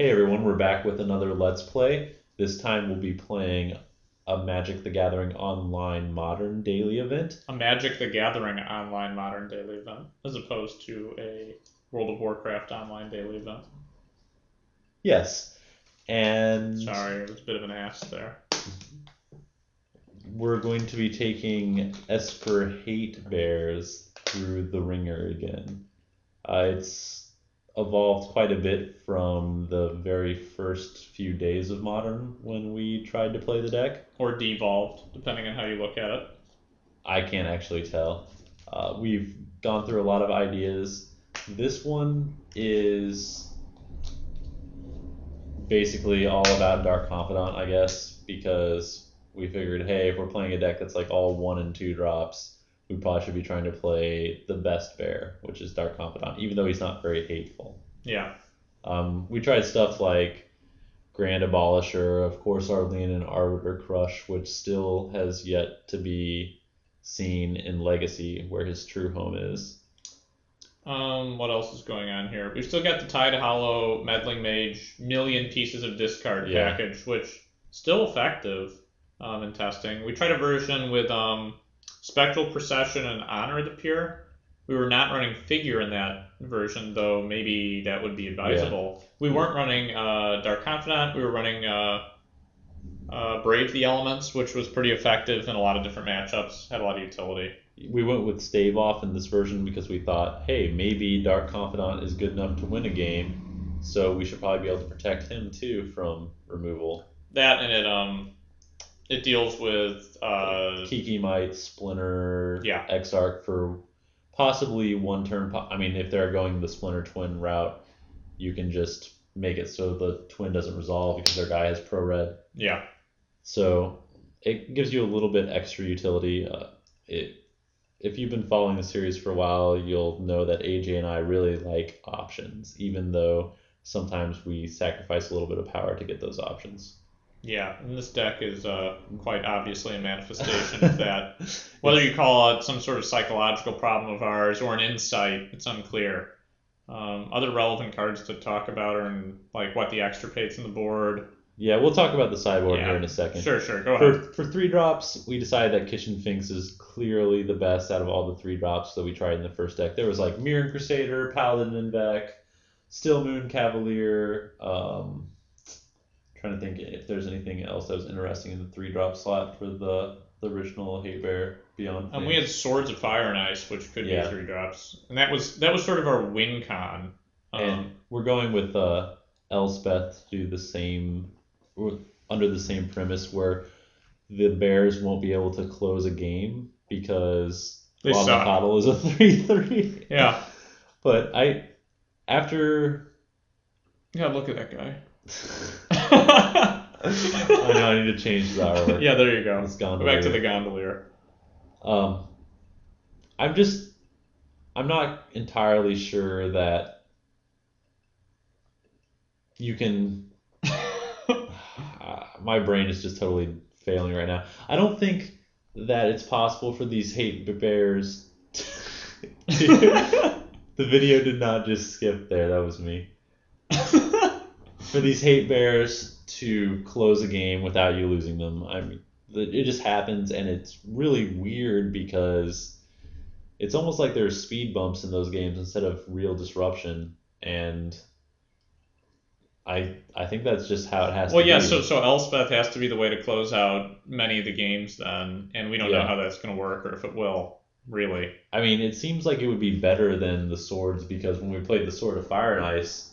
Hey everyone, we're back with another Let's Play. This time we'll be playing a Magic the Gathering online modern daily event. A Magic the Gathering online modern daily event, as opposed to a World of Warcraft online daily event. Yes, and Sorry, it was a bit of an ass there. we're going to be taking Esper Hate Bears through the ringer again. It's evolved quite a bit from the very first few days of Modern when we tried to play the deck. Or devolved, depending on how you look at it. I can't actually tell. We've gone through a lot of ideas. This one is basically all about Dark Confidant, I guess, because we figured, hey, if we're playing a deck that's like all 1 and 2 drops, we probably should be trying to play the best bear, which is Dark Confidant, even though he's not very hateful. Yeah. We tried stuff like Grand Abolisher, of course, Arlene and Arbiter Crush, which still has yet to be seen in Legacy, where his true home is. What else is going on here? We've still got the Tide Hollow Meddling Mage million pieces of discard package, which still effective in testing. We tried a version with Spectral Procession and Honor the Pure. We were not running Figure in that version, though maybe that would be advisable. We weren't running Dark Confidant. We were running Brave the Elements, which was pretty effective in a lot of different matchups, had a lot of utility. We went with Stave Off in this version because we thought, hey, maybe Dark Confidant is good enough to win a game, so we should probably be able to protect him too from removal. That and it deals with Kiki Might, Splinter, Yeah. Exarch for possibly one turn. I mean, if they're going the Splinter Twin route, you can just make it so the Twin doesn't resolve because their guy has Pro Red. Yeah. So it gives you a little bit extra utility. If you've been following the series for a while, you'll know that AJ and I really like options, even though sometimes we sacrifice a little bit of power to get those options. Yeah, and this deck is quite obviously a manifestation of that. Whether you call it some sort of psychological problem of ours or an insight, it's unclear. Other relevant cards to talk about are like what the extirpates in the board. Yeah, we'll talk about the sideboard here in a second. Sure, go ahead. For 3 drops, we decided that Kitchen Finks is clearly the best out of all the 3 drops that we tried in the first deck. There was like Mirren Crusader, Paladin Invec, Still Moon Cavalier. Trying to think if there's anything else that was interesting in the 3-drop slot for the original Hate Bear Beyond. And we had Swords of Fire and Ice, which could be 3 drops, and that was sort of our win con. And we're going with Elspeth to do the same, under the same premise where the Bears won't be able to close a game because Lava is a 3/3. Yeah. But after... Yeah, look at that guy. I know, I need to change the artwork. Yeah, there you go. Go back to the Gondolier. I'm not entirely sure that you can... my brain is just totally failing right now. I don't think that it's possible for these Hate Bears the video did not just skip there, that was me. For these Hate Bears to close a game without you losing them. I mean, it just happens, and it's really weird because it's almost like there's speed bumps in those games instead of real disruption, and I think that's just how it has to be. Well, yeah, so Elspeth has to be the way to close out many of the games then, and we don't know how that's going to work or if it will, really. I mean, it seems like it would be better than the swords because when we played the Sword of Fire and Ice,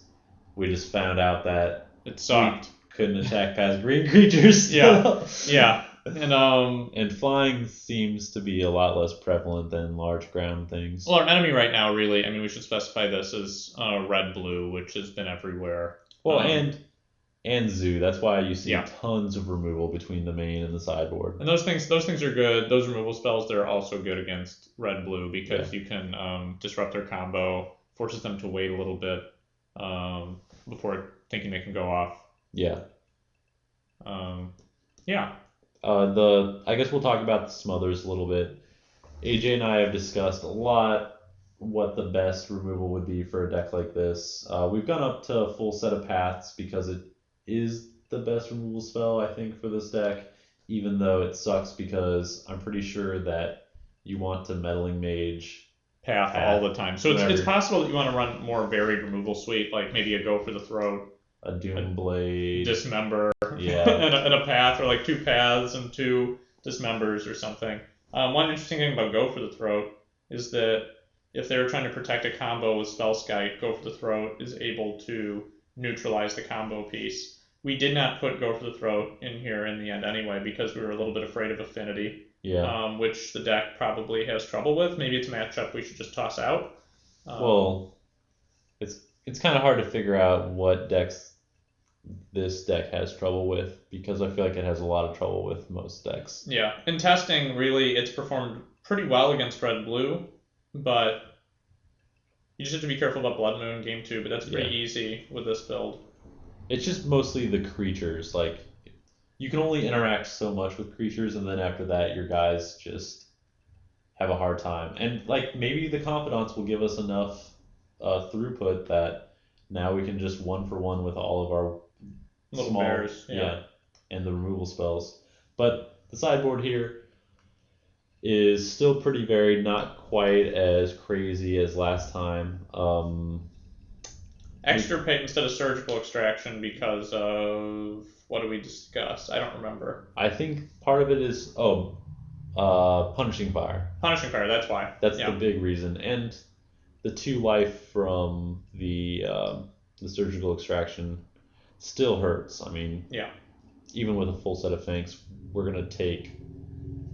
we just found out that it sucked. We couldn't attack past green creatures. Yeah. And flying seems to be a lot less prevalent than large ground things. Well, our enemy right now, really, I mean, we should specify this as red-blue, which has been everywhere. Well, and Zoo. That's why you see tons of removal between the main and the sideboard. And those things are good. Those removal spells, they're also good against red-blue because you can disrupt their combo, forces them to wait a little bit before thinking they can go off. Yeah. Yeah. I guess we'll talk about the Smothers a little bit. AJ and I have discussed a lot what the best removal would be for a deck like this. We've gone up to a full set of paths because it is the best removal spell, I think, for this deck, even though it sucks because I'm pretty sure that you want to Meddling Mage Path all the time. So it's whenever- possible that you want to run more varied removal suite, like maybe a Go for the Throat, a Doom Blade, Dismember, yeah, and a path, or like 2 paths and 2 dismembers or something. One interesting thing about Go for the Throat is that if they were trying to protect a combo with Spellskite, Go for the Throat is able to neutralize the combo piece. We did not put Go for the Throat in here in the end anyway because we were a little bit afraid of Affinity, which the deck probably has trouble with. Maybe it's a matchup we should just toss out. Well, it's kind of hard to figure out what decks this deck has trouble with because I feel like it has a lot of trouble with most decks. Yeah, in testing, really, it's performed pretty well against red-blue, but you just have to be careful about Blood Moon game 2, but that's pretty easy with this build. It's just mostly the creatures. Like, you can only interact so much with creatures, and then after that, your guys just have a hard time. And, like, maybe the Confidants will give us enough throughput that now we can just 1-for-1 with all of our Little small bears, and the removal spells. But the sideboard here is still pretty varied, not quite as crazy as last time. Extirpate instead of surgical extraction because of what do we discuss? I don't remember. I think part of it is punishing fire. Punishing fire, that's why. That's the big reason, and the 2 life from the surgical extraction still hurts. I mean, even with a full set of Fangs, we're gonna take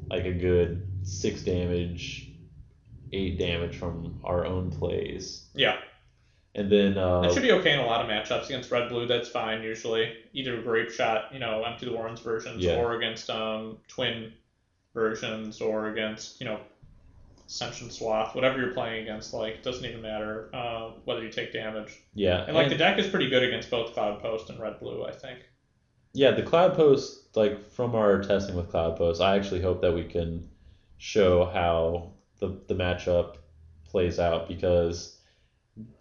like a good 6 damage, 8 damage from our own plays. Yeah. And then that should be okay in a lot of matchups against red blue. That's fine usually. Either Grape Shot, Empty the Warrens versions, or against twin versions, or against Ascension Swath, whatever you're playing against. Like, it doesn't even matter whether you take damage. Yeah. And the deck is pretty good against both Cloud Post and red blue, I think. Yeah, the Cloud Post, like from our testing with Cloud Post, I actually hope that we can show how the matchup plays out because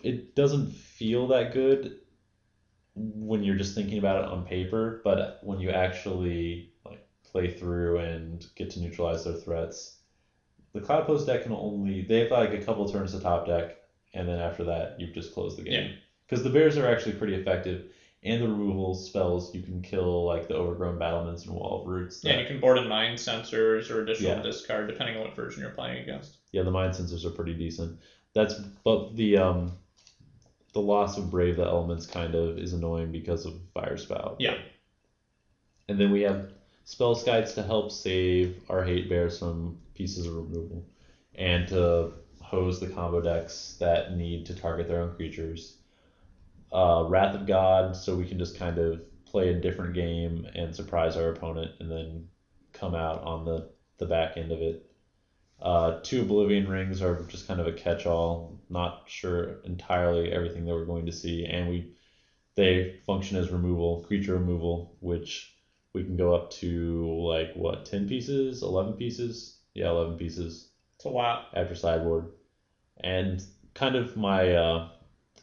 it doesn't feel that good when you're just thinking about it on paper, but when you actually like play through and get to neutralize their threats, the Cloud Post deck they have like a couple turns to top deck, and then after that you've just closed the game. Because the bears are actually pretty effective, and the removal spells you can kill like the Overgrown Battlements and Wall of Roots. Yeah, you can board in Mind Sensors or additional discard depending on what version you're playing against. Yeah, the Mind Sensors are pretty decent. But the loss of Brave the Elements kind of is annoying because of Fire Spout. Yeah. And then we have Spell Skites to help save our hate bears from pieces of removal, and to hose the combo decks that need to target their own creatures. Wrath of God, so we can just kind of play a different game and surprise our opponent, and then come out on the back end of it. 2 Oblivion Rings are just kind of a catch-all. Not sure entirely everything that we're going to see, and they function as creature removal, which we can go up to 10 pieces, 11 pieces? Yeah, 11 pieces. It's a lot. After sideboard. And kind of my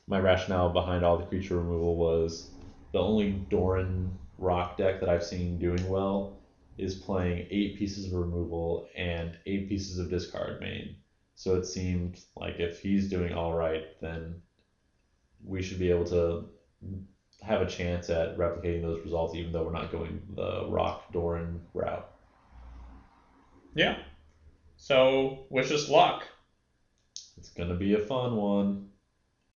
rationale behind all the creature removal was the only Doran rock deck that I've seen doing well is playing 8 pieces of removal and 8 pieces of discard main. So it seemed like if he's doing all right, then we should be able to have a chance at replicating those results, even though we're not going the rock Doran route. Yeah. So wish us luck. It's gonna be a fun one.